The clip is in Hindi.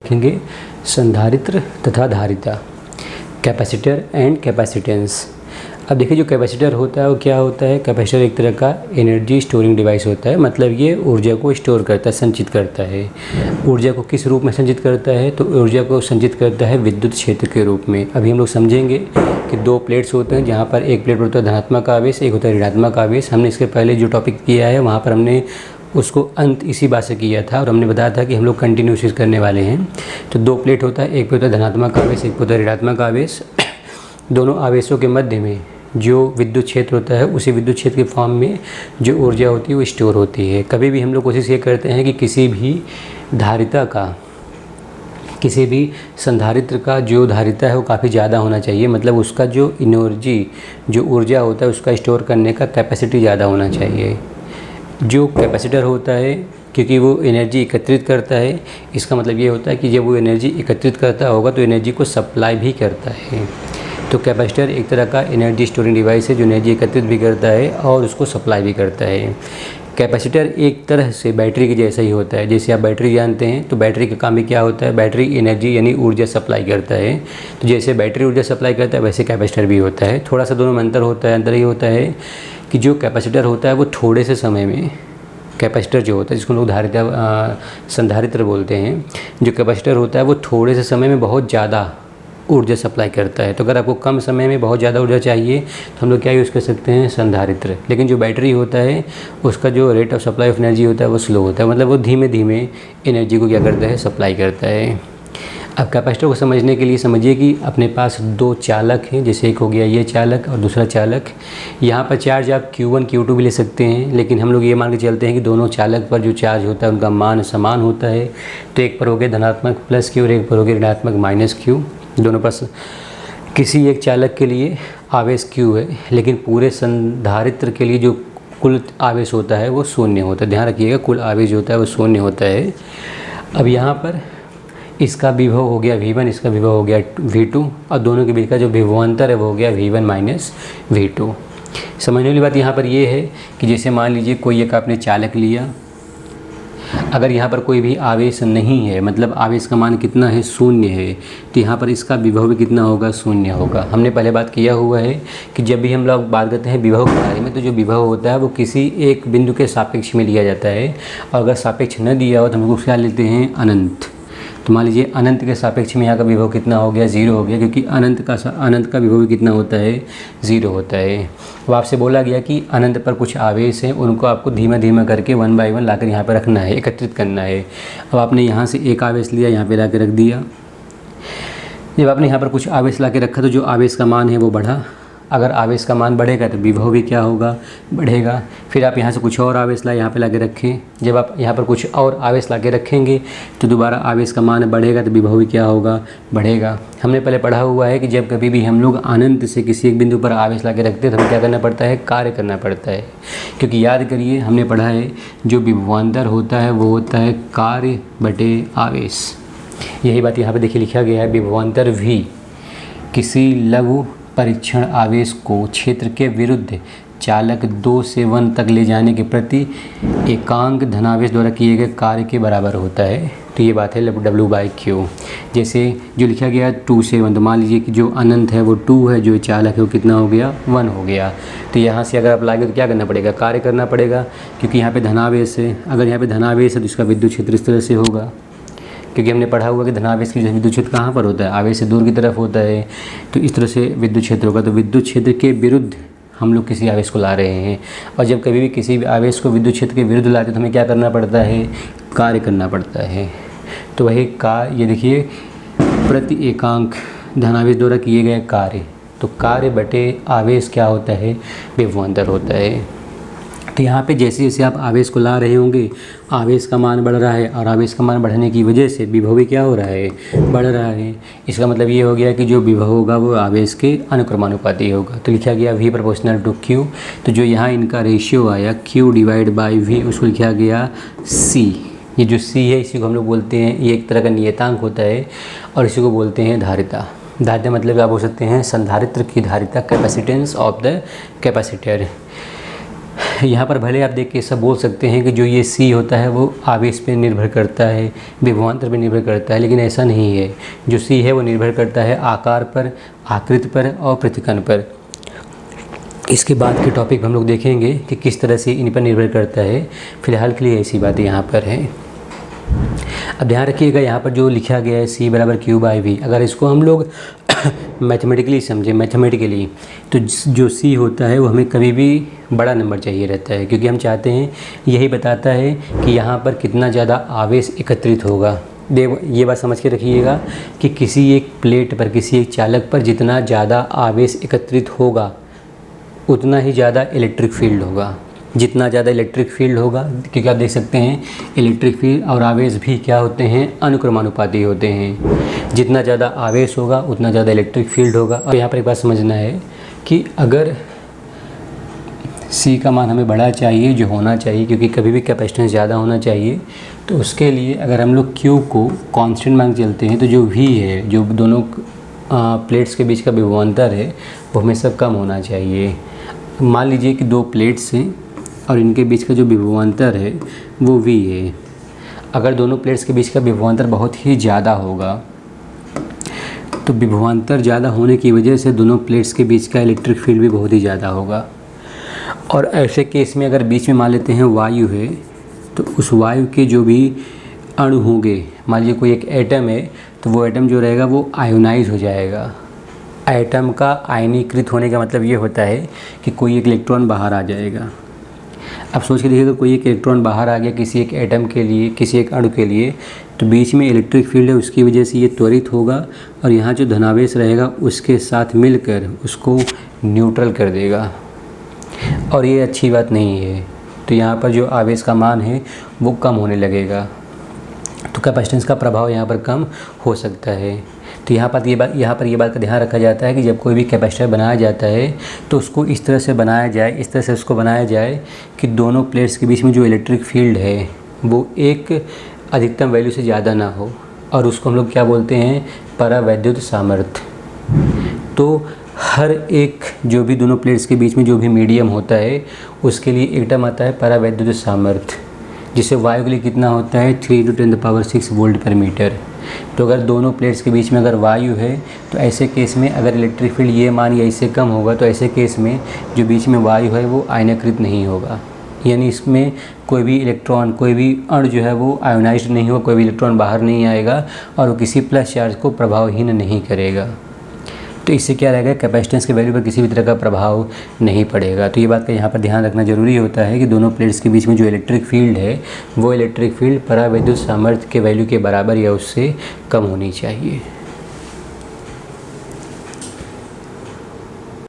देखेंगे संधारित्र तथा धारिता, कैपेसिटर एंड कैपेसिटेंस। अब देखिए, जो कैपेसिटर होता है वो क्या होता है। कैपेसिटर एक तरह का एनर्जी स्टोरिंग डिवाइस होता है, मतलब ये ऊर्जा को स्टोर करता है, संचित करता है। ऊर्जा को किस रूप में संचित करता है, तो ऊर्जा को संचित करता है विद्युत क्षेत्र के रूप में। अभी हम लोग समझेंगे कि दो प्लेट्स होते हैं, जहाँ पर एक प्लेट पर होता है धनात्मक आवेश, एक होता है ऋणात्मक आवेश। हमने इसके पहले जो टॉपिक किया है वहाँ पर हमने उसको अंत इसी बात से किया था और हमने बताया था कि हम लोग कंटिन्यूस करने वाले हैं। तो दो प्लेट होता है, एक पे होता है धनात्मक आवेश, एक पे होता है ऋणात्मक आवेश। दोनों आवेशों के मध्य में जो विद्युत क्षेत्र होता है, उसी विद्युत क्षेत्र के फॉर्म में जो ऊर्जा होती है वो स्टोर होती है। कभी भी हम लोग कोशिश ये करते हैं कि किसी भी धारिता का, किसी भी संधारित्र का जो धारिता है वो काफ़ी ज़्यादा होना चाहिए, मतलब उसका जो एनर्जी, जो ऊर्जा होता है उसका स्टोर करने का कैपेसिटी ज़्यादा होना चाहिए। जो कैपेसिटर होता है, क्योंकि वो एनर्जी एकत्रित करता है, इसका मतलब ये होता है कि जब वो एनर्जी एकत्रित करता होगा तो एनर्जी को सप्लाई भी करता है। तो कैपेसिटर एक तरह का एनर्जी स्टोरिंग डिवाइस है जो एनर्जी एकत्रित भी करता है और उसको सप्लाई भी करता है। कैपेसिटर एक तरह से बैटरी के जैसा ही होता है। जैसे आप बैटरी जानते हैं, तो बैटरी का काम भी क्या होता है, बैटरी एनर्जी यानी ऊर्जा सप्लाई करता है। तो जैसे बैटरी ऊर्जा सप्लाई करता है वैसे कैपेसिटर भी होता है। थोड़ा सा दोनों में अंतर होता है। अंतर ये होता है कि जो कैपेसिटर होता है वो थोड़े से समय में, कैपेसिटर जो होता है जिसको लोग संधारित्र बोलते हैं, जो कैपेसिटर होता है वो थोड़े से समय में बहुत ज़्यादा ऊर्जा सप्लाई करता है। तो अगर आपको कम समय में बहुत ज़्यादा ऊर्जा चाहिए तो हम लोग क्या यूज़ कर सकते हैं, संधारित्र। लेकिन जो बैटरी होता है उसका जो rate of supply of energy होता है वो स्लो होता है, मतलब वो धीमे धीमे एनर्जी को क्या करता है, सप्लाई करता है। अब कैपेसिटर को समझने के लिए समझिए कि अपने पास दो चालक हैं, जैसे एक हो गया ये चालक और दूसरा चालक। यहाँ पर चार्ज आप Q1 Q2 भी ले सकते हैं, लेकिन हम लोग ये मान के चलते हैं कि दोनों चालक पर जो चार्ज होता है उनका मान समान होता है। तो एक पर हो गया धनात्मक प्लस Q और एक पर हो गया ऋणात्मक माइनस Q। दोनों पर किसी एक चालक के लिए आवेश Q है, लेकिन पूरे संधारित्र के लिए जो कुल आवेश होता है वो शून्य होता है। ध्यान रखिएगा, कुल आवेश होता है वो शून्य होता है। अब यहाँ पर इसका विभव हो गया V1, इसका विभव हो गया V2 और दोनों के बीच का जो विभवांतर है वो हो गया V1 माइनस V2। समझने वाली बात यहाँ पर ये है कि जैसे मान लीजिए कोई एक आपने चालक लिया, अगर यहाँ पर कोई भी आवेश नहीं है, मतलब आवेश का मान कितना है, शून्य है, तो यहाँ पर इसका विभव भी कितना होगा, शून्य होगा। हमने पहले बात किया हुआ है कि जब भी हम लोग बात करते हैं विभव के बारे में, तो जो विभव होता है वो किसी एक बिंदु के सापेक्ष में लिया जाता है, और अगर सापेक्ष न दिया हो तो हम लोग क्या लेते हैं, अनंत। तो मान लीजिए अनंत के सापेक्ष में यहाँ का विभव कितना हो गया, 0 हो गया, क्योंकि अनंत का विभव कितना होता है, 0 होता है। अब आपसे बोला गया कि अनंत पर कुछ आवेश हैं, उनको आपको धीमे धीमे करके 1 बाय 1 लाकर यहाँ पर रखना है, एकत्रित करना है। अब आपने यहाँ से एक आवेश लिया, यहाँ पे ला के रख दिया। जब आपने यहाँ पर कुछ आवेश ला के रखा तो जो आवेश का मान है वो बढ़ा। अगर आवेश का मान बढ़ेगा तो विभव भी क्या होगा, बढ़ेगा। फिर आप यहाँ से कुछ और आवेश लाए, यहाँ पे ला के रखें। जब आप यहाँ पर कुछ और आवेश ला के रखेंगे तो दोबारा आवेश का मान बढ़ेगा तो विभव भी क्या होगा, बढ़ेगा। हमने पहले पढ़ा हुआ है कि जब कभी भी हम लोग अनंत से किसी एक बिंदु पर आवेश ला के रखते हैं तो हमें क्या करना पड़ता है, कार्य करना पड़ता है। क्योंकि याद करिए, हमने पढ़ा है जो विभवांतर होता है वो होता है कार्य बटे आवेश। यही बात यहाँ पर देखिए लिखा गया है, विभवांतर V किसी लघु परीक्षण आवेश को क्षेत्र के विरुद्ध चालक 2 से 1 तक ले जाने के प्रति एकांक धनावेश द्वारा किए गए कार्य के बराबर होता है। तो ये बात है W/Q। जैसे जो लिखा गया 2 से 1, तो मान लीजिए कि जो अनंत है वो 2 है, जो चालक है वो कितना हो गया, 1 हो गया। तो यहाँ से अगर आप लागे तो क्या करना पड़ेगा, कार्य करना पड़ेगा, क्योंकि यहाँ पे धनावेश है। अगर यहाँ पे धनावेश है तो इसका विद्युत क्षेत्र इस तरह से होगा, क्योंकि हमने पढ़ा हुआ कि धनावेश की विद्युत क्षेत्र कहाँ पर होता है, आवेश से दूर की तरफ होता है। तो इस तरह से विद्युत क्षेत्र होगा। तो विद्युत क्षेत्र के विरुद्ध हम लोग किसी आवेश को ला रहे हैं, और जब कभी भी किसी भी आवेश को विद्युत क्षेत्र के विरुद्ध लाते तो हमें क्या करना पड़ता है, कार्य करना पड़ता है। तो वही ये देखिए, प्रति एकांक धनावेश द्वारा किए गए कार्य, तो कार्य बटे आवेश क्या होता है, विभवांतर होता है। तो यहाँ पे जैसे जैसे आप आवेश को ला रहे होंगे, आवेश का मान बढ़ रहा है, और आवेश का मान बढ़ने की वजह से विभव भी क्या हो रहा है, बढ़ रहा है। इसका मतलब ये हो गया कि जो विभव होगा वो आवेश के अनुक्रमानुपाती होगा। तो लिखा गया V प्रोपोर्शनल टू Q। तो जो यहाँ इनका रेशियो आया Q/V, उसको लिखा गया C। ये जो C है इसी को हम लोग बोलते हैं, ये एक तरह का नियतांक होता है, और इसी को बोलते हैं धारिता। धारिता मतलब आप बोल सकते हैं संधारित्र की धारिता, कैपेसिटेंस ऑफ द कैपेसिटर। यहाँ पर भले आप देख के सब बोल सकते हैं कि जो ये C होता है वो आवेश पे निर्भर करता है, विभवांतर पे निर्भर करता है, लेकिन ऐसा नहीं है। जो C है वो निर्भर करता है आकार पर, आकृति पर और प्रतिकण पर। इसके बाद के टॉपिक हम लोग देखेंगे कि किस तरह से इन पर निर्भर करता है। फ़िलहाल के लिए ऐसी बातें यहाँ पर हैं। अब ध्यान रखिएगा, यहाँ पर जो लिखा गया है C बराबर Q/V, अगर इसको हम लोग मैथमेटिकली समझें, मैथमेटिकली, तो जो C होता है वो हमें कभी भी बड़ा नंबर चाहिए रहता है, क्योंकि हम चाहते हैं, यही बताता है कि यहाँ पर कितना ज़्यादा आवेश एकत्रित होगा। ये बात समझ के रखिएगा कि किसी एक प्लेट पर, किसी एक चालक पर जितना ज़्यादा आवेश एकत्रित होगा उतना ही ज़्यादा इलेक्ट्रिक फील्ड होगा। जितना ज़्यादा इलेक्ट्रिक फील्ड होगा, क्योंकि आप देख सकते हैं इलेक्ट्रिक फील्ड और आवेश भी क्या होते हैं, अनुक्रमानुपाती होते हैं। जितना ज़्यादा आवेश होगा उतना ज़्यादा इलेक्ट्रिक फील्ड होगा। और यहाँ पर एक बात समझना है कि अगर C का मान हमें बड़ा चाहिए, जो होना चाहिए, क्योंकि कभी भी कैपेसिटेंस ज़्यादा होना चाहिए, तो उसके लिए अगर हम लोग Q को कांस्टेंट मान के चलते हैं तो जो V है, जो दोनों प्लेट्स के बीच का विभवांतर है, वो हमेशा कम होना चाहिए। मान लीजिए कि दो प्लेट्स हैं और इनके बीच का जो विभवांतर है वो V है। अगर दोनों प्लेट्स के बीच का विभवांतर बहुत ही ज़्यादा होगा तो विभवांतर ज़्यादा होने की वजह से दोनों प्लेट्स के बीच का इलेक्ट्रिक फील्ड भी बहुत ही ज़्यादा होगा। और ऐसे केस में अगर बीच में मान लेते हैं वायु है, तो उस वायु के जो भी अणु होंगे, मान लीजिए कोई एक एटम है, तो वो एटम जो रहेगा वो आयोनाइज हो जाएगा। एटम का आयनीकृत होने का मतलब ये होता है कि कोई एक इलेक्ट्रॉन बाहर आ जाएगा। अब सोच के देखिएगा, कोई एक इलेक्ट्रॉन बाहर आ गया किसी एक एटम के लिए, किसी एक अणु के लिए, तो बीच में इलेक्ट्रिक फील्ड है, उसकी वजह से ये त्वरित होगा और यहाँ जो धनावेश रहेगा उसके साथ मिलकर उसको न्यूट्रल कर देगा, और ये अच्छी बात नहीं है। तो यहाँ पर जो आवेश का मान है वो कम होने लगेगा, तो कैपेसिटेंस का प्रभाव यहाँ पर कम हो सकता है। तो यहाँ पर ये बात का ध्यान रखा जाता है कि जब कोई भी कैपेसिटर बनाया जाता है तो उसको इस तरह से बनाया जाए, इस तरह से उसको बनाया जाए कि दोनों प्लेट्स के बीच में जो इलेक्ट्रिक फील्ड है वो एक अधिकतम वैल्यू से ज़्यादा ना हो, और उसको हम लोग क्या बोलते हैं, परावैद्युत सामर्थ्य। तो हर एक जो भी दोनों प्लेट्स के बीच में जो भी मीडियम होता है उसके लिए एक टर्म आता है परावैद्युत सामर्थ्य, जिसे वायु के लिए कितना होता है, 3 × 10⁶ वोल्ट पर मीटर। तो अगर दोनों प्लेट्स के बीच में अगर वायु है तो ऐसे केस में अगर इलेक्ट्रिक फील्ड ये मान या इससे कम होगा, तो ऐसे केस में जो बीच में वायु है वो आयनीकृत नहीं होगा, यानी इसमें कोई भी इलेक्ट्रॉन, कोई भी अणु जो है वो आयोनाइज्ड नहीं होगा, कोई भी इलेक्ट्रॉन बाहर नहीं आएगा और वो किसी प्लस चार्ज को प्रभावहीन नहीं करेगा। तो इससे क्या रहेगा, कैपेसिटेंस के वैल्यू पर किसी भी तरह का प्रभाव नहीं पड़ेगा। तो ये बात का यहाँ पर ध्यान रखना ज़रूरी होता है कि दोनों प्लेट्स के बीच में जो इलेक्ट्रिक फील्ड है वो इलेक्ट्रिक फील्ड परावैद्युत सामर्थ्य के वैल्यू के बराबर या उससे कम होनी चाहिए।